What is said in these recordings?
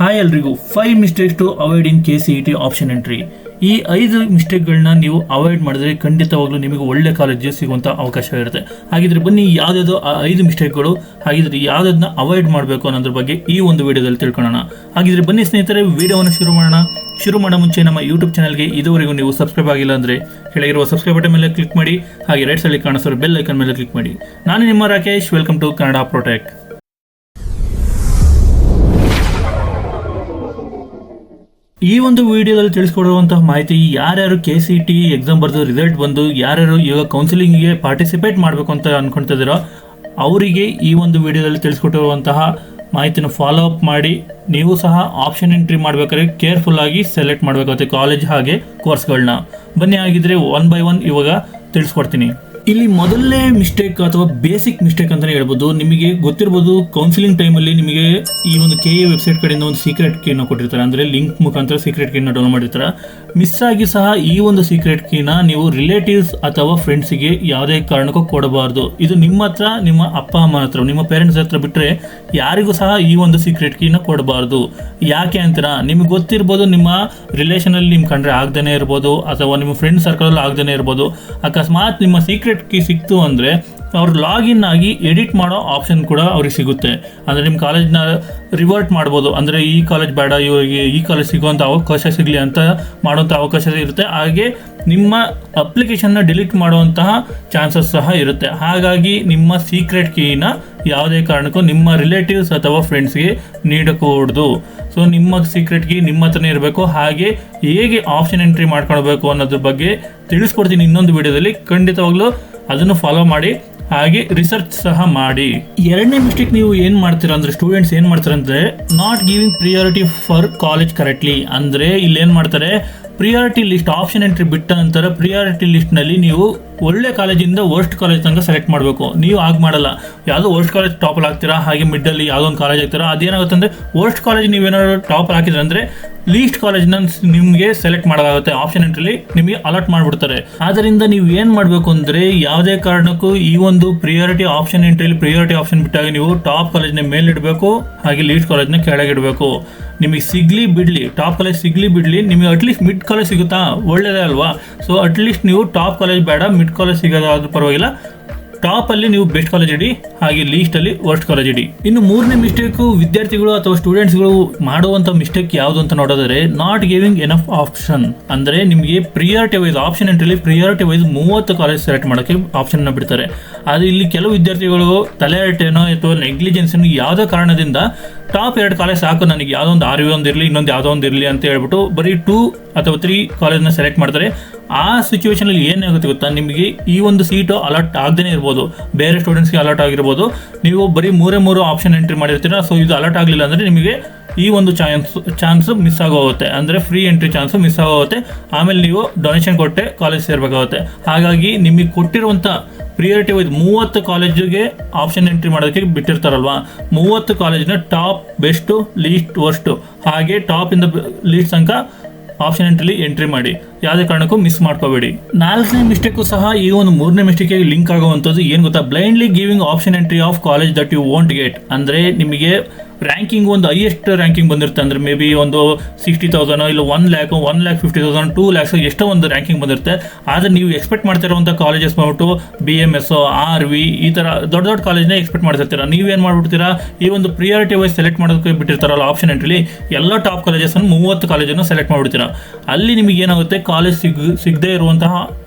Hi ಎಲ್ರಿಗೂ 5 mistakes to avoid in KCET option entry. ಈ 5 ಮಿಸ್ಟೇಕ್ಗಳನ್ನ ನೀವು ಅವಾಯ್ಡ್ ಮಾಡಿದ್ರೆ ಖಂಡಿತವಾಗ್ಲೂ ನಿಮಗೆ ಒಳ್ಳೆ ಕಾಲೇಜ್ ಸಿಗುವಂಥ ಅವಕಾಶ ಇರುತ್ತೆ. ಹಾಗಿದ್ರೆ ಬನ್ನಿ ಯಾವುದಾದ್ರು ಆ 5 ಮಿಸ್ಟೇಕ್ಗಳು, ಹಾಗಿದ್ರೆ ಯಾವುದನ್ನ ಅವಾಯ್ಡ್ ಮಾಡಬೇಕು ಅನ್ನೋದ್ರ ಬಗ್ಗೆ ಈ ಒಂದು ವಿಡಿಯೋದಲ್ಲಿ ತಿಳ್ಕೊಳ್ಳೋಣ. ಹಾಗಿದ್ರೆ ಬನ್ನಿ ಸ್ನೇಹಿತರೆ, ವಿಡಿಯೋವನ್ನು ಶುರು ಮಾಡೋ ಮುಂಚೆ ನಮ್ಮ ಯೂಟ್ಯೂಬ್ ಚಾನಲ್ಗೆ ಇದುವರೆಗೂ ನೀವು ಸಬ್ಸ್ಕ್ರೈಬ್ ಆಗಿಲ್ಲ ಅಂದರೆ ಕೆಳಗಿರುವ ಸಬ್ಸ್ಕ್ರೈಬ್ ಬಟನ್ ಮೇಲೆ ಕ್ಲಿಕ್ ಮಾಡಿ, ಹಾಗೆ ರೈಟ್ ಸೈಡಲ್ಲಿ ಕಾಣಿಸೋ ಬೆಲ್ ಐಕನ್ ಮೇಲೆ ಕ್ಲಿಕ್ ಮಾಡಿ. ನಾನು ನಿಮ್ಮ Rakesh, welcome to Kannada protect. ಈ ಒಂದು ವಿಡಿಯೋದಲ್ಲಿ ತಿಳಿಸ್ಕೊಡುವಂತಹ ಮಾಹಿತಿ, ಯಾರ್ಯಾರು KCET ಎಕ್ಸಾಮ್ ಬರೆದು ರಿಸಲ್ಟ್ ಬಂದು ಯಾರ್ಯಾರು ಇವಾಗ ಕೌನ್ಸಿಲಿಂಗ್ಗೆ ಪಾರ್ಟಿಸಿಪೇಟ್ ಮಾಡಬೇಕು ಅಂತ ಅನ್ಕೊಳ್ತಿದ್ದೀರೋ ಅವರಿಗೆ ಈ ಒಂದು ವಿಡಿಯೋದಲ್ಲಿ ತಿಳಿಸ್ಕೊಟ್ಟಿರುವಂತಹ ಮಾಹಿತಿನ ಫಾಲೋ ಅಪ್ ಮಾಡಿ ನೀವು ಸಹ ಆಪ್ಷನ್ ಎಂಟ್ರಿ ಮಾಡಬೇಕಾದ್ರೆ ಕೇರ್ಫುಲ್ ಆಗಿ ಸೆಲೆಕ್ಟ್ ಮಾಡಬೇಕಾಗುತ್ತೆ ಕಾಲೇಜ್ ಹಾಗೆ ಕೋರ್ಸ್ಗಳನ್ನ. ಬನ್ನಿ ಆಗಿದ್ರೆ ಒನ್ ಬೈ ಒನ್ ಇವಾಗ ತಿಳಿಸ್ಕೊಡ್ತೀನಿ. ಇಲ್ಲಿ ಮೊದಲನೇ ಮಿಸ್ಟೇಕ್ ಅಥವಾ ಬೇಸಿಕ್ ಮಿಸ್ಟೇಕ್ ಅಂತಲೇ ಹೇಳ್ಬೋದು. ನಿಮಗೆ ಗೊತ್ತಿರ್ಬೋದು, ಕೌನ್ಸಿಲಿಂಗ್ ಟೈಮಲ್ಲಿ ನಿಮಗೆ ಈ ಒಂದು KA ವೆಬ್ಸೈಟ್ ಕಡೆಯಿಂದ ಒಂದು ಸೀಕ್ರೆಟ್ ಕೀನ ಕೊಟ್ಟಿರ್ತಾರೆ, ಅಂದರೆ ಲಿಂಕ್ ಮುಖಾಂತರ ಸೀಕ್ರೆಟ್ ಕೀನ ಡೌನ್ಲೋಡ್ ಮಾಡಿರ್ತಾರೆ. ಮಿಸ್ ಆಗಿ ಸಹ ಈ ಒಂದು ಸೀಕ್ರೆಟ್ ಕೀನ ನೀವು ರಿಲೇಟಿವ್ಸ್ ಅಥವಾ ಫ್ರೆಂಡ್ಸಿಗೆ ಯಾವುದೇ ಕಾರಣಕ್ಕೂ ಕೊಡಬಾರ್ದು. ಇದು ನಿಮ್ಮ ಹತ್ರ, ನಿಮ್ಮ ಅಪ್ಪ ಅಮ್ಮನ ಹತ್ರ, ನಿಮ್ಮ ಪೇರೆಂಟ್ಸ್ ಹತ್ರ ಬಿಟ್ಟರೆ ಯಾರಿಗೂ ಸಹ ಈ ಒಂದು ಸೀಕ್ರೆಟ್ ಕೀನ ಕೊಡಬಾರ್ದು. ಯಾಕೆ ಅಂತೀರಾ? ನಿಮಗೆ ಗೊತ್ತಿರ್ಬೋದು, ನಿಮ್ಮ ರಿಲೇಷನಲ್ಲಿ ನಿಮ್ಮ ಕಂಡ್ರೆ ಆಗದೇ ಇರ್ಬೋದು, ಅಥವಾ ನಿಮ್ಮ ಫ್ರೆಂಡ್ ಸರ್ಕಲಲ್ಲಿ ಆಗದೇ ಇರ್ಬೋದು. ಅಕಸ್ಮಾತ್ ನಿಮ್ಮ ಸೀಕ್ರೆಟ್ ಕೀ ಸಿಕ್ತು ಅಂದರೆ ಅವ್ರು ಲಾಗಿನ್ ಆಗಿ ಎಡಿಟ್ ಮಾಡೋ ಆಪ್ಷನ್ ಕೂಡ ಅವ್ರಿಗೆ ಸಿಗುತ್ತೆ. ಅಂದರೆ ನಿಮ್ಮ ಕಾಲೇಜ್ನ ರಿವರ್ಟ್ ಮಾಡ್ಬೋದು, ಅಂದರೆ ಈ ಕಾಲೇಜ್ ಬೇಡ, ಇವರಿಗೆ ಈ ಕಾಲೇಜ್ ಸಿಗುವಂಥ ಅವಕಾಶ ಸಿಗಲಿ ಅಂತ ಮಾಡುವಂಥ ಅವಕಾಶ ಇರುತ್ತೆ. ಹಾಗೆ ನಿಮ್ಮ ಅಪ್ಲಿಕೇಶನ್ನ ಡಿಲೀಟ್ ಮಾಡುವಂತಹ ಚಾನ್ಸಸ್ ಸಹ ಇರುತ್ತೆ. ಹಾಗಾಗಿ ನಿಮ್ಮ ಸೀಕ್ರೆಟ್ ಕೀನ ಯಾವುದೇ ಕಾರಣಕ್ಕೂ ನಿಮ್ಮ ರಿಲೇಟಿವ್ಸ್ ಅಥವಾ ಫ್ರೆಂಡ್ಸ್ಗೆ ನೀಡಕೂಡದು. ಸೊ ನಿಮ್ಮ ಸೀಕ್ರೆಟ್ ಕೀ ನಿಮ್ಮ ಹತ್ರನೇ ಇರಬೇಕು. ಹಾಗೆ ಹೇಗೆ ಆಪ್ಷನ್ ಎಂಟ್ರಿ ಮಾಡ್ಕೊಳ್ಬೇಕು ಅನ್ನೋದ್ರ ಬಗ್ಗೆ ತಿಳಿಸ್ಕೊಡ್ತೀನಿ ಇನ್ನೊಂದು ವಿಡಿಯೋದಲ್ಲಿ. ಖಂಡಿತವಾಗ್ಲೂ ಅದನ್ನು ಫಾಲೋ ಮಾಡಿ, ಹಾಗೆ ರಿಸರ್ಚ್ ಸಹ ಮಾಡಿ. ಎರಡನೇ ಮಿಸ್ಟೇಕ್ ನೀವು ಏನು ಮಾಡ್ತೀರಾ ಅಂದರೆ, ಸ್ಟೂಡೆಂಟ್ಸ್ ಏನು ಮಾಡ್ತಾರೆ ಅಂದರೆ, not giving priority for college correctly. ಅಂದರೆ ಇಲ್ಲಿ ಏನು ಮಾಡ್ತಾರೆ, ಪ್ರಿಯಾರಿಟಿ ಲಿಸ್ಟ್ ಆಪ್ಷನ್ ಎಂಟ್ರಿ ಬಿಟ್ಟ ನಂತರ ಪ್ರಿಯಾರಿಟಿ ಲಿಸ್ಟ್ನಲ್ಲಿ ನೀವು ಒಳ್ಳೆ ಕಾಲೇಜಿಂದ ವರ್ಸ್ಟ್ ಕಾಲೇಜ್ ತನಕ ಸೆಲೆಕ್ಟ್ ಮಾಡಬೇಕು. ನೀವು ಆಗ ಮಾಡಲ್ಲ. ಯಾವುದೋ ವರ್ಸ್ಟ್ ಕಾಲೇಜ್ ಟಾಪಲ್ಲಿ ಹಾಕ್ತೀರಾ, ಹಾಗೆ ಮಿಡ್ಡಲ್ಲಿ ಯಾವುದೋ ಒಂದು ಕಾಲೇಜ್ ಹಾಕ್ತೀರಾ. ಅದೇನಾಗುತ್ತೆ ಅಂದರೆ, ವರ್ಸ್ಟ್ ಕಾಲೇಜ್ ನೀವೇನಾದ್ರು ಟಾಪಲ್ಲಿ ಹಾಕಿದ್ರೆ ಅಂದರೆ ಲೀಸ್ಟ್ ಕಾಲೇಜ್ನ ನಿಮಗೆ ಸೆಲೆಕ್ಟ್ ಮಾಡೋದಾಗುತ್ತೆ. ಆಪ್ಷನ್ ಎಂಟ್ರಿಲಿ ನಿಮಗೆ ಅಲಾಟ್ ಮಾಡಿಬಿಡ್ತಾರೆ. ಆದ್ದರಿಂದ ನೀವು ಏನು ಮಾಡಬೇಕು ಅಂದರೆ, ಯಾವುದೇ ಕಾರಣಕ್ಕೂ ಈ ಒಂದು ಪ್ರಿಯಾರಿಟಿ ಆಪ್ಷನ್ ಎಂಟ್ರಿಲಿ ಪ್ರಿಯಾರಿಟಿ ಆಪ್ಷನ್ ಬಿಟ್ಟಾಗ ನೀವು ಟಾಪ್ ಕಾಲೇಜ್ನ ಮೇಲಿಡಬೇಕು, ಹಾಗೆ ಲೀಸ್ಟ್ ಕಾಲೇಜ್ನ ಕೆಳಗಿಡಬೇಕು. ನಿಮಗೆ ಸಿಗಲಿ ಬಿಡಲಿ, ಟಾಪ್ ಕಾಲೇಜ್ ಸಿಗಲಿ ಬಿಡಲಿ, ನಿಮಗೆ ಅಟ್ಲೀಸ್ಟ್ ಮಿಡ್ ಕಾಲೇಜ್ ಸಿಗುತ್ತಾ, ಒಳ್ಳೆಯದೇ ಅಲ್ವಾ? ಸೊ ಅಟ್ಲೀಸ್ಟ್ ನೀವು ಟಾಪ್ ಕಾಲೇಜ್ ಬೇಡ, ಮಿಡ್ ಕಾಲೇಜ್ ಸಿಗೋದಾದ್ರೂ ಪರವಾಗಿಲ್ಲ, ಟಾಪಲ್ಲಿ ನೀವು ಬೆಸ್ಟ್ ಕಾಲೇಜ್ ಇಡಿ, ಹಾಗೆ ಲೀಸ್ಟಲ್ಲಿ ವರ್ಸ್ಟ್ ಕಾಲೇಜ್ ಇಡಿ. ಇನ್ನು ಮೂರನೇ ಮಿಸ್ಟೇಕು, ವಿದ್ಯಾರ್ಥಿಗಳು ಅಥವಾ ಸ್ಟೂಡೆಂಟ್ಸ್ಗಳು ಮಾಡುವಂಥ ಮಿಸ್ಟೇಕ್ ಯಾವುದು ಅಂತ ನೋಡೋದಾದ್ರೆ, ನಾಟ್ ಗಿವಿಂಗ್ ಎನಫ್ ಆಪ್ಷನ್. ಅಂದರೆ ನಿಮಗೆ ಪ್ರಿಯಾರಿಟಿ ವೈಸ್ ಆಪ್ಷನ್ ಎಂಟ್ರಿಲಿ ಪ್ರಿಯಾರಿಟಿ ವೈಸ್ 30 ಕಾಲೇಜ್ ಸೆಲೆಕ್ಟ್ ಮಾಡೋಕ್ಕೆ ಆಪ್ಷನ್ನ ಬಿಡ್ತಾರೆ. ಅದು ಇಲ್ಲಿ ಕೆಲವು ವಿದ್ಯಾರ್ಥಿಗಳು ತಲೆಹರಟೆನೋ ಅಥವಾ ನೆಗ್ಲಿಜೆನ್ಸನ್ನು ಯಾವುದೋ ಕಾರಣದಿಂದ ಟಾಪ್ 2 ಕಾಲೇಜ್ ಸಾಕು, ನನಗೆ ಯಾವುದೋ ಒಂದು RV ಒಂದು ಇರಲಿ, ಇನ್ನೊಂದು ಯಾವುದೋ ಒಂದು ಇರಲಿ ಅಂತ ಹೇಳ್ಬಿಟ್ಟು ಬರೀ 2 ಅಥವಾ 3 ಕಾಲೇಜ್ನ ಸೆಲೆಕ್ಟ್ ಮಾಡ್ತಾರೆ. ಆ ಸಿಚುವೇಶನಲ್ಲಿ ಏನಾಗುತ್ತೆ ಗೊತ್ತಾ, ನಿಮಗೆ ಈ ಒಂದು ಸೀಟು ಅಲಾಟ್ ಆಗದೇ ಇರ್ಬೋದು, ಬೇರೆ ಸ್ಟೂಡೆಂಟ್ಸ್ಗೆ ಅಲಾಟ್ ಆಗಿರ್ಬೋದು. ನೀವು ಬರೀ 3 ಆಪ್ಷನ್ ಎಂಟ್ರಿ ಮಾಡಿರ್ತೀರ. ಸೊ ಇದು ಅಲಾಟ್ ಆಗಲಿಲ್ಲ ಅಂದರೆ ನಿಮಗೆ ಈ ಒಂದು ಚಾನ್ಸ್ ಮಿಸ್ ಆಗೋಗುತ್ತೆ, ಅಂದರೆ ಫ್ರೀ ಎಂಟ್ರಿ ಚಾನ್ಸು ಮಿಸ್ ಆಗೋಗುತ್ತೆ. ಆಮೇಲೆ ನೀವು ಡೊನೇಷನ್ ಕೊಟ್ಟೆ ಕಾಲೇಜ್ ಸೇರಬೇಕಾಗುತ್ತೆ. ಹಾಗಾಗಿ ನಿಮಗೆ ಕೊಟ್ಟಿರುವಂಥ ಪ್ರಿಯಾರಿಟಿ ವೈಸ್ 30 ಕಾಲೇಜಿಗೆ ಆಪ್ಷನ್ ಎಂಟ್ರಿ ಮಾಡೋದಕ್ಕೆ ಬಿಟ್ಟಿರ್ತಾರಲ್ವಾ, 30 ಕಾಲೇಜಿನ ಟಾಪ್, ಬೆಸ್ಟು, ಲೀಸ್ಟ್, ವರ್ಸ್ಟು, ಹಾಗೆ ಟಾಪಿಂದ ಲೀಸ್ಟ್ ತನಕ ಆಪ್ಷನ್ ಎಂಟ್ರಿಲಿ ಎಂಟ್ರಿ ಮಾಡಿ. ಯಾವುದೇ ಕಾರಣಕ್ಕೂ ಮಿಸ್ ಮಾಡ್ಕೋಬೇಡಿ. 4ನೇ ಮಿಸ್ಟೇಕು ಸಹ ಈ ಒಂದು 3ನೇ ಮಿಸ್ಟೇಕ್ಗೆ ಲಿಂಕ್ ಆಗುವಂಥದ್ದು ಏನು ಗೊತ್ತಾ, blindly giving option entry of college that you want get. ಅಂದರೆ ನಿಮಗೆ ರ್ಯಾಂಕಿಂಗ್ ಒಂದು ಹೈಯೆಸ್ಟ್ ರ್ಯಾಂಕಿಂಗ್ ಬಂದಿರುತ್ತೆ, ಅಂದರೆ ಮೇ ಬಿ ಒಂದು 60,000 ಇಲ್ಲ 1,00,000, 1,50,000, 2,00,000 ಎಷ್ಟೋ ಒಂದು ರ್ಯಾಂಕಿಂಗ್ ಬಂದಿರುತ್ತೆ. ಆದರೆ ನೀವು ಎಕ್ಸ್ಪೆಕ್ಟ್ ಮಾಡ್ತಿರುವಂಥ ಕಾಲೇಜಸ್ ಬಂದ್ಬಿಟ್ಟು BMS, RV ಈ ಥರ ದೊಡ್ಡ ದೊಡ್ಡ ಕಾಲೇಜ್ನೇ ಎಕ್ಸ್ಪೆಕ್ಟ್ ಮಾಡ್ತಿರ್ತೀರ. ನೀವೇನು ಮಾಡ್ಬಿಡ್ತೀರಾ, ಈ ಒಂದು ಪ್ರಿಯಾರಿಟಿ ವೈಸ್ ಸೆಲೆಕ್ಟ್ ಮಾಡೋದಕ್ಕೆ ಬಿಟ್ಟಿರ್ತಾರಲ್ಲ ಆಪ್ಷನ್ ಎಂಟ್ರಿಲಿ, ಎಲ್ಲ ಟಾಪ್ ಕಾಲೇಜಸ್ಸನ್ನು 30 ಕಾಲೇಜನ್ನು ಸೆಲೆಕ್ಟ್ ಮಾಡಿಬಿಡ್ತೀರಾ. ಅಲ್ಲಿ ನಿಮಗೆ ಏನಾಗುತ್ತೆ, ಕಾಲೇಜ್ ಸಿಗದೇ ಇರುವಂತಹ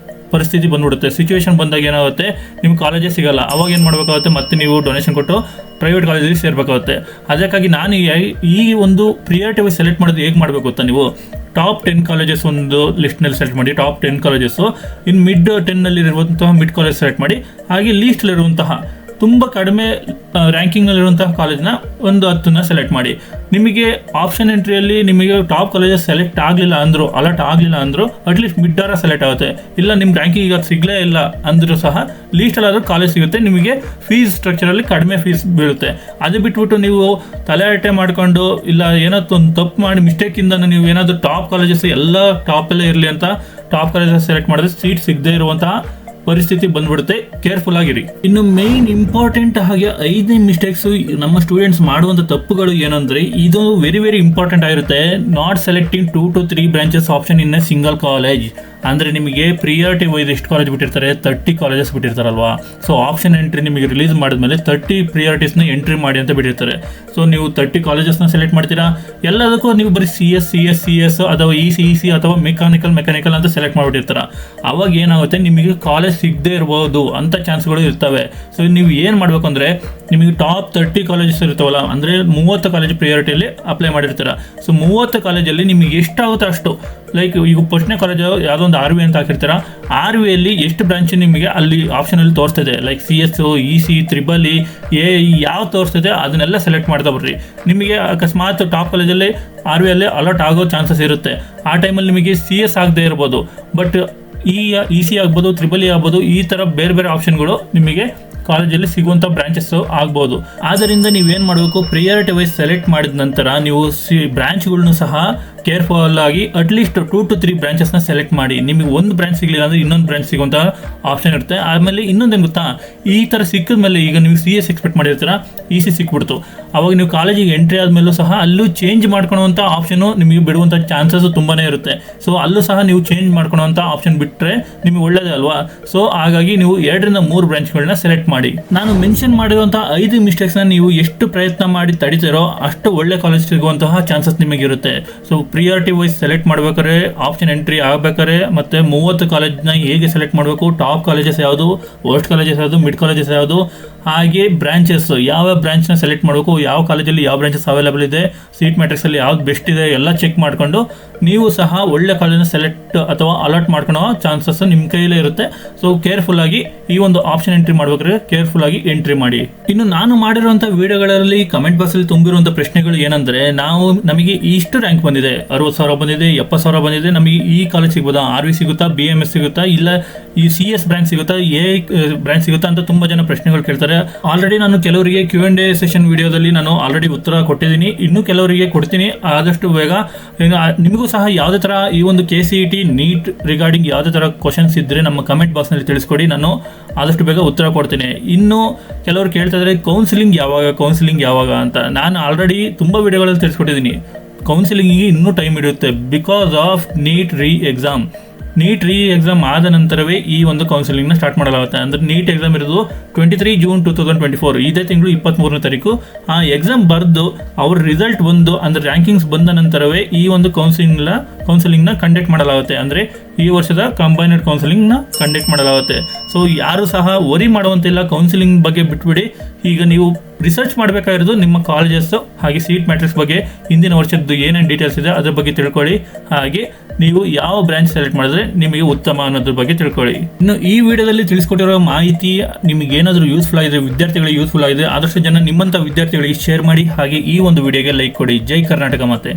ಪರಿಸ್ಥಿತಿ ಬಂದ್ಬಿಡುತ್ತೆ. ಸಿಚುವೇಶನ್ ಬಂದಾಗ ಏನಾಗುತ್ತೆ, ನಿಮ್ಮ ಕಾಲೇಜೇ ಸಿಗಲ್ಲ. ಅವಾಗ ಏನು ಮಾಡಬೇಕಾಗುತ್ತೆ, ಮತ್ತೆ ನೀವು ಡೊನೇಷನ್ ಕೊಟ್ಟು ಪ್ರೈವೇಟ್ ಕಾಲೇಜಲ್ಲಿ ಸೇರಬೇಕಾಗುತ್ತೆ. ಅದಕ್ಕಾಗಿ ನಾನು ಈ ಒಂದು ಪ್ರಿಯಾರಿಟಿ ವೈಸ್ ಸೆಲೆಕ್ಟ್ ಮಾಡೋದು ಹೇಗೆ ಮಾಡಬೇಕು ಗೊತ್ತಾ, ನೀವು ಟಾಪ್ 10 ಕಾಲೇಜಸ್ ಒಂದು ಲಿಸ್ಟ್ನಲ್ಲಿ ಸೆಲೆಕ್ಟ್ ಮಾಡಿ, ಟಾಪ್ 10 ಕಾಲೇಜಸ್ಸು. ಇನ್ನು ಮಿಡ್ 10ನಲ್ಲಿ ಇರುವಂತಹ ಮಿಡ್ ಕಾಲೇಜ್ ಸೆಲೆಕ್ಟ್ ಮಾಡಿ, ಹಾಗೆ ಲೀಸ್ಟಲ್ಲಿರುವಂತಹ ತುಂಬ ಕಡಿಮೆ ರ್ಯಾಂಕಿಂಗಲ್ಲಿರುವಂತಹ ಕಾಲೇಜ್ನ ಒಂದು 10ನ ಸೆಲೆಕ್ಟ್ ಮಾಡಿ. ನಿಮಗೆ ಆಪ್ಷನ್ ಎಂಟ್ರಿಯಲ್ಲಿ ನಿಮಗೆ ಟಾಪ್ ಕಾಲೇಜಸ್ ಸೆಲೆಕ್ಟ್ ಆಗಲಿಲ್ಲ ಅಂದರು, ಅಲರ್ಟ್ ಆಗಲಿಲ್ಲ ಅಂದರು, ಅಟ್ಲೀಸ್ಟ್ ಮಿಡ್ಡಾರ ಸೆಲೆಕ್ಟ್ ಆಗುತ್ತೆ. ಇಲ್ಲ ನಿಮ್ಮ ರ್ಯಾಂಕಿಂಗ್ ಈಗ ಸಿಗಲೇ ಇಲ್ಲ ಅಂದರೂ ಸಹ ಲೀಸ್ಟಲ್ಲಾದರೂ ಕಾಲೇಜ್ ಸಿಗುತ್ತೆ. ನಿಮಗೆ ಫೀಸ್ ಸ್ಟ್ರಕ್ಚರಲ್ಲಿ ಕಡಿಮೆ ಫೀಸ್ ಬೀಳುತ್ತೆ. ಅದು ಬಿಟ್ಬಿಟ್ಟು ನೀವು ತಲೆಹರಟೆ ಮಾಡಿಕೊಂಡು, ಇಲ್ಲ ಏನೋ ಒಂದು ತಪ್ಪು ಮಾಡಿ ಮಿಸ್ಟೇಕಿಂದ ನೀವು ಏನಾದರೂ ಟಾಪ್ ಕಾಲೇಜಸ್ ಎಲ್ಲ ಟಾಪಲ್ಲೇ ಇರಲಿ ಅಂತ ಟಾಪ್ ಕಾಲೇಜಸ್ ಸೆಲೆಕ್ಟ್ ಮಾಡಿದ್ರೆ ಸೀಟ್ ಸಿಗದೇ ಇರುವಂತಹ ಪರಿಸ್ಥಿತಿ ಬಂದ್ಬಿಡುತ್ತೆ. ಕೇರ್ಫುಲ್ ಆಗಿರಿ. ಇನ್ನು ಮೇನ್ ಇಂಪಾರ್ಟೆಂಟ್ ಹಾಗೆ 5ನೇ ಮಿಸ್ಟೇಕ್ಸ್ ನಮ್ಮ ಸ್ಟೂಡೆಂಟ್ಸ್ ಮಾಡುವಂತ ತಪ್ಪುಗಳು ಏನಂದ್ರೆ, ಇದು ವೆರಿ ವೆರಿ ಇಂಪಾರ್ಟೆಂಟ್ ಆಗಿರುತ್ತೆ. Not selecting 2 to 3 branches option in a single college. ಅಂದ್ರೆ ನಿಮಗೆ ಪ್ರಿಯಾರಿಟಿ ವೈಸ್ ಎಷ್ಟು ಕಾಲೇಜ್ ಬಿಟ್ಟಿರ್ತಾರೆ, 30 ಕಾಲೇಜಸ್ ಬಿಟ್ಟಿರ್ತಾರಲ್ವಾ. ಸೊ ಆಪ್ಷನ್ ಎಂಟ್ರಿ ನಿಮಗೆ ರಿಲೀಸ್ ಮಾಡಿದ್ಮೇಲೆ 30 ಪ್ರಿಯಾರಿಟೀಸ್ನ ಎಂಟ್ರಿ ಮಾಡಿ ಅಂತ ಬಿಟ್ಟಿರ್ತಾರೆ. ಸೊ ನೀವು 30 ಕಾಲೇಜಸ್ನ ಸೆಲೆಕ್ಟ್ ಮಾಡ್ತೀರಾ, ಎಲ್ಲದಕ್ಕೂ ನೀವು ಬರೀ ಸಿ ಎಸ್ ಅಥವಾ ಇ ಸಿ ಅಥವಾ ಮೆಕ್ಯಾನಿಕಲ್ ಅಂತ ಸೆಲೆಕ್ಟ್ ಮಾಡಿಬಿಟ್ಟಿರ್ತಾರ. ಅವಾಗ ಏನಾಗುತ್ತೆ, ನಿಮಗೆ ಕಾಲೇಜ್ ಸಿಗದೆ ಇರ್ಬೋದು ಅಂತ ಚಾನ್ಸ್ಗಳು ಇರ್ತವೆ. ಸೊ ನೀವು ಏನು ಮಾಡಬೇಕು ಅಂದರೆ, ನಿಮಗೆ ಟಾಪ್ 30 ಕಾಲೇಜಸ್ ಇರ್ತಾವಲ್ಲ, ಅಂದರೆ 30 ಕಾಲೇಜ್ ಪ್ರಿಯಾರಿಟಿಯಲ್ಲಿ ಅಪ್ಲೈ ಮಾಡಿರ್ತೀರ. ಸೊ 30 ಕಾಲೇಜಲ್ಲಿ ನಿಮಗೆ ಎಷ್ಟಾಗುತ್ತೆ ಅಷ್ಟು, ಲೈಕ್ ಈಗ ಫಸ್ಟ್ನೇ ಕಾಲೇಜ್ ಯಾವುದೋ ಒಂದು RV ಅಂತ ಹಾಕಿರ್ತೀರ, RVಯಲ್ಲಿ ಎಷ್ಟು ಬ್ರಾಂಚ್ ನಿಮಗೆ ಅಲ್ಲಿ ಆಪ್ಷನಲ್ಲಿ ತೋರಿಸ್ತದೆ, ಲೈಕ್ CS, EC, EEE, ಯಾವ ತೋರಿಸ್ತದೆ ಅದನ್ನೆಲ್ಲ ಸೆಲೆಕ್ಟ್ ಮಾಡ್ತಾ ಬರ್ರಿ. ನಿಮಗೆ ಅಕಸ್ಮಾತ್ ಟಾಪ್ ಕಾಲೇಜಲ್ಲಿ RVಯಲ್ಲಿ ಅಲರ್ಟ್ ಆಗೋ ಚಾನ್ಸಸ್ ಇರುತ್ತೆ. ಆ ಟೈಮಲ್ಲಿ ನಿಮಗೆ CS ಆಗದೆ ಇರ್ಬೋದು, ಬಟ್ EC ಆಗ್ಬೋದು, EEE ಆಗ್ಬೋದು, ಈ ಥರ ಬೇರೆ ಬೇರೆ ಆಪ್ಷನ್ಗಳು ನಿಮಗೆ ಕಾಲೇಜಲ್ಲಿ ಸಿಗುವಂಥ ಬ್ರಾಂಚಸ್ ಆಗ್ಬೋದು. ಆದ್ದರಿಂದ ನೀವೇನು ಮಾಡಬೇಕು, ಪ್ರಿಯಾರಿಟಿ ವೈಸ್ ಸೆಲೆಕ್ಟ್ ಮಾಡಿದ ನಂತರ ನೀವು ಬ್ರಾಂಚ್ಗಳನ್ನು ಸಹ ಕೇರ್ಫುಲ್ ಆಗಿ ಅಟ್ಲೀಸ್ಟ್ 2 to 3 ಬ್ರಾಂಚಸ್ನ ಸೆಲೆಕ್ಟ್ ಮಾಡಿ. ನಿಮಗೆ ಒಂದು ಬ್ರಾಂಚ್ ಸಿಗಲಿಲ್ಲ ಅಂದರೆ ಇನ್ನೊಂದು ಬ್ರಾಂಚ್ ಸಿಗುವಂಥ ಆಪ್ಷನ್ ಇರುತ್ತೆ. ಆಮೇಲೆ ಇನ್ನೊಂದೇನು ಗೊತ್ತಾ, ಈ ಥರ ಸಿಕ್ಕಿದ ಮೇಲೆ ಈಗ ನೀವು CS ಎಕ್ಸ್ಪೆಕ್ಟ್ ಮಾಡಿರ್ತೀರ, EC ಸಿಕ್ಬಿಡ್ತು, ಅವಾಗ ನೀವು ಕಾಲೇಜಿಗೆ ಎಂಟ್ರಿ ಆದಮೇಲೂ ಸಹ ಅಲ್ಲೂ ಚೇಂಜ್ ಮಾಡ್ಕೊಳ್ಳುವಂಥ ಆಪ್ಷನು ನಿಮಗೆ ಬಿಡುವಂಥ ಚಾನ್ಸಸ್ ತುಂಬಾ ಇರುತ್ತೆ. ಸೊ ಅಲ್ಲೂ ಸಹ ನೀವು ಚೇಂಜ್ ಮಾಡ್ಕೊಳ್ಳುವಂಥ ಆಪ್ಷನ್ ಬಿಟ್ಟರೆ ನಿಮಗೆ ಒಳ್ಳೇದೇ ಅಲ್ವಾ. ಸೊ ಹಾಗಾಗಿ ನೀವು 2 ರಿಂದ 3 ಬ್ರಾಂಚ್ಗಳನ್ನ ಸೆಲೆಕ್ಟ್ ಮಾಡಿ. ನಾನು ಮೆನ್ಷನ್ ಮಾಡಿರುವಂಥ 5 ಮಿಸ್ಟೇಕ್ಸ್ನ ನೀವು ಎಷ್ಟು ಪ್ರಯತ್ನ ಮಾಡಿ ತಡಿತೀರೋ ಅಷ್ಟು ಒಳ್ಳೆ ಕಾಲೇಜ್ ಸಿಗುವಂತಹ ಚಾನ್ಸಸ್ ನಿಮಗಿರುತ್ತೆ. ಸೊ ಪ್ರಿಯಾರಿಟಿ ವೈಸ್ ಸೆಲೆಕ್ಟ್ ಮಾಡ್ಬೇಕಾದ್ರೆ, ಆಪ್ಷನ್ ಎಂಟ್ರಿ ಆಗಬೇಕಾದ್ರೆ, ಮತ್ತು 30 ಕಾಲೇಜ್ನ ಹೇಗೆ ಸೆಲೆಕ್ಟ್ ಮಾಡಬೇಕು, ಟಾಪ್ ಕಾಲೇಜಸ್ ಯಾವುದು, ವರ್ಸ್ಟ್ ಕಾಲೇಜಸ್ ಯಾವುದು, ಮಿಡ್ ಕಾಲೇಜಸ್ ಯಾವುದು, ಹಾಗೆ ಬ್ರಾಂಚಸ್ ಯಾವ ಬ್ರಾಂಚ್ನ ಸೆಲೆಕ್ಟ್ ಮಾಡಬೇಕು, ಯಾವ ಕಾಲೇಜಲ್ಲಿ ಯಾವ ಬ್ರಾಂಚಸ್ ಅವೈಲೇಬಲ್ ಇದೆ, ಸೀಟ್ ಮ್ಯಾಟ್ರಿಕ್ಸಲ್ಲಿ ಯಾವ್ದು ಬೆಸ್ಟ್ ಇದೆ ಎಲ್ಲ ಚೆಕ್ ಮಾಡಿಕೊಂಡು ನೀವು ಸಹ ಒಳ್ಳೆ ಕಾಲೇಜನ್ನ ಸೆಲೆಕ್ಟ್ ಅಥವಾ ಅಲರ್ಟ್ ಮಾಡ್ಕೊಳ್ಳೋ ಚಾನ್ಸಸ್ ನಿಮ್ಮ ಕೈಯಲ್ಲೇ ಇರುತ್ತೆ. ಸೊ ಕೇರ್ಫುಲ್ ಆಗಿ ಈ ಒಂದು ಆಪ್ಷನ್ ಎಂಟ್ರಿ ಮಾಡ್ಬೇಕಾದ್ರೆ ಕೇರ್ಫುಲ್ ಆಗಿ ಎಂಟ್ರಿ ಮಾಡಿ. ಇನ್ನು ನಾನು ಮಾಡಿರುವಂಥ ವಿಡಿಯೋಗಳಲ್ಲಿ ಕಮೆಂಟ್ ಬಾಕ್ಸಲ್ಲಿ ತುಂಬಿರುವಂಥ ಪ್ರಶ್ನೆಗಳು ಏನಂದರೆ, ನಮಗೆ ಇಷ್ಟು ರ್ಯಾಂಕ್ ಬಂದಿದೆ, 60,000 ಬಂದಿದೆ, 70,000 ಬಂದಿದೆ, ನಮಗೆ ಈ ಕಾಲೇಜ್ ಸಿಗ್ಬೋದಾ, RV ಸಿಗುತ್ತಾ, BMS ಸಿಗುತ್ತಾ, ಇಲ್ಲ ಈ CS ಬ್ರಾಂಚ್ ಸಿಗುತ್ತಾ, ಬ್ರಾಂಚ್ ಸಿಗುತ್ತಾ ಅಂತ ತುಂಬ ಜನ ಪ್ರಶ್ನೆಗಳು ಕೇಳ್ತಾರೆ. ಆಲ್ರೆಡಿ ನಾನು ಕೆಲವರಿಗೆ Q&A ಸೆಷನ್ ವಿಡಿಯೋದಲ್ಲಿ ನಾನು ಆಲ್ರೆಡಿ ಉತ್ತರ ಕೊಟ್ಟಿದ್ದೀನಿ, ಇನ್ನೂ ಕೆಲವರಿಗೆ ಕೊಡ್ತೀನಿ ಆದಷ್ಟು ಬೇಗ. ನಿಮಗೂ ಸಹ ಯಾವುದೇ ಥರ ಈ ಒಂದು KCET ನೀಟ್ ರಿಗಾರ್ಡಿಂಗ್ ಯಾವುದೇ ಥರ ಕ್ವಶನ್ಸ್ ಇದ್ದರೆ ನಮ್ಮ ಕಮೆಂಟ್ ಬಾಕ್ಸ್ನಲ್ಲಿ ತಿಳಿಸ್ಕೊಡಿ, ನಾನು ಆದಷ್ಟು ಬೇಗ ಉತ್ತರ ಕೊಡ್ತೀನಿ. ಇನ್ನು ಕೆಲವರು ಕೇಳ್ತಾ ಇದ್ದಾರೆ ಕೌನ್ಸಿಲಿಂಗ್ ಯಾವಾಗ ಅಂತ. ನಾನು ಆಲ್ರೆಡಿ ತುಂಬ ವಿಡಿಯೋಗಳಲ್ಲಿ ತಿಳಿಸ್ಕೊಟ್ಟಿದ್ದೀನಿ, ಕೌನ್ಸಿಲಿಂಗಿಗೆ ಇನ್ನೂ ಟೈಮ್ ಹಿಡಿಯುತ್ತೆ ಬಿಕಾಸ್ ಆಫ್ ನೀಟ್ ರೀ ಎಕ್ಸಾಮ್ ಆದ ನಂತರವೇ ಈ ಒಂದು ಕೌನ್ಸಿಲಿಂಗ್ನ ಸ್ಟಾರ್ಟ್ ಮಾಡಲಾಗುತ್ತೆ. ಅಂದರೆ ನೀಟ್ ಎಕ್ಸಾಮ್ ಇರೋದು 23 ಜೂನ್ 2024, ಇದೇ ತಿಂಗಳು 23ನೇ ತಾರೀಕು. ಆ ಎಕ್ಸಾಮ್ ಬರೆದು ಅವ್ರ ರಿಸಲ್ಟ್ ಬಂದು ಅಂದರೆ ರ್ಯಾಂಕಿಂಗ್ಸ್ ಬಂದ ನಂತರವೇ ಈ ಒಂದು ಕೌನ್ಸಿಲಿಂಗ್ನ ಕಂಡಕ್ಟ್ ಮಾಡಲಾಗುತ್ತೆ. ಅಂದರೆ ಈ ವರ್ಷದ ಕಂಬೈನ್ಡ್ ಕೌನ್ಸಿಲಿಂಗ್ನ ಕಂಡಕ್ಟ್ ಮಾಡಲಾಗುತ್ತೆ. ಸೊ ಯಾರು ಸಹ ವರಿ ಮಾಡುವಂತಿಲ್ಲ, ಕೌನ್ಸಿಲಿಂಗ್ ಬಗ್ಗೆ ಬಿಟ್ಬಿಡಿ. ಈಗ ನೀವು ರಿಸರ್ಚ್ ಮಾಡಬೇಕಾಗಿರೋದು ನಿಮ್ಮ ಕಾಲೇಜಸ್ ಹಾಗೆ ಸೀಟ್ ಮ್ಯಾಟ್ರಿಕ್ಸ್ ಬಗ್ಗೆ, ಹಿಂದಿನ ವರ್ಷದ್ದು ಏನೇನು ಡೀಟೇಲ್ಸ್ ಇದೆ ಅದ್ರ ಬಗ್ಗೆ ತಿಳ್ಕೊಳ್ಳಿ. ಹಾಗೆ ನೀವು ಯಾವ ಬ್ರಾಂಚ್ ಸೆಲೆಕ್ಟ್ ಮಾಡಿದ್ರೆ ನಿಮಗೆ ಉತ್ತಮ ಅನ್ನೋದ್ರ ಬಗ್ಗೆ ತಿಳ್ಕೊಳ್ಳಿ. ಇನ್ನು ಈ ವಿಡಿಯೋದಲ್ಲಿ ತಿಳಿಸ್ಕೊಟ್ಟಿರೋ ಮಾಹಿತಿ ನಿಮಗೆ ಏನಾದರೂ ಯೂಸ್ಫುಲ್ ಆಗಿದೆ, ವಿದ್ಯಾರ್ಥಿಗಳಿಗೆ ಯೂಸ್ಫುಲ್ ಆಗಿದೆ, ಆದಷ್ಟು ಜನ ನಿಮ್ಮಂಥ ವಿದ್ಯಾರ್ಥಿಗಳಿಗೆ ಶೇರ್ ಮಾಡಿ. ಹಾಗೆ ಈ ಒಂದು ವಿಡಿಯೋಗೆ ಲೈಕ್ ಕೊಡಿ. ಜೈ ಕರ್ನಾಟಕ ಮಾತೆ.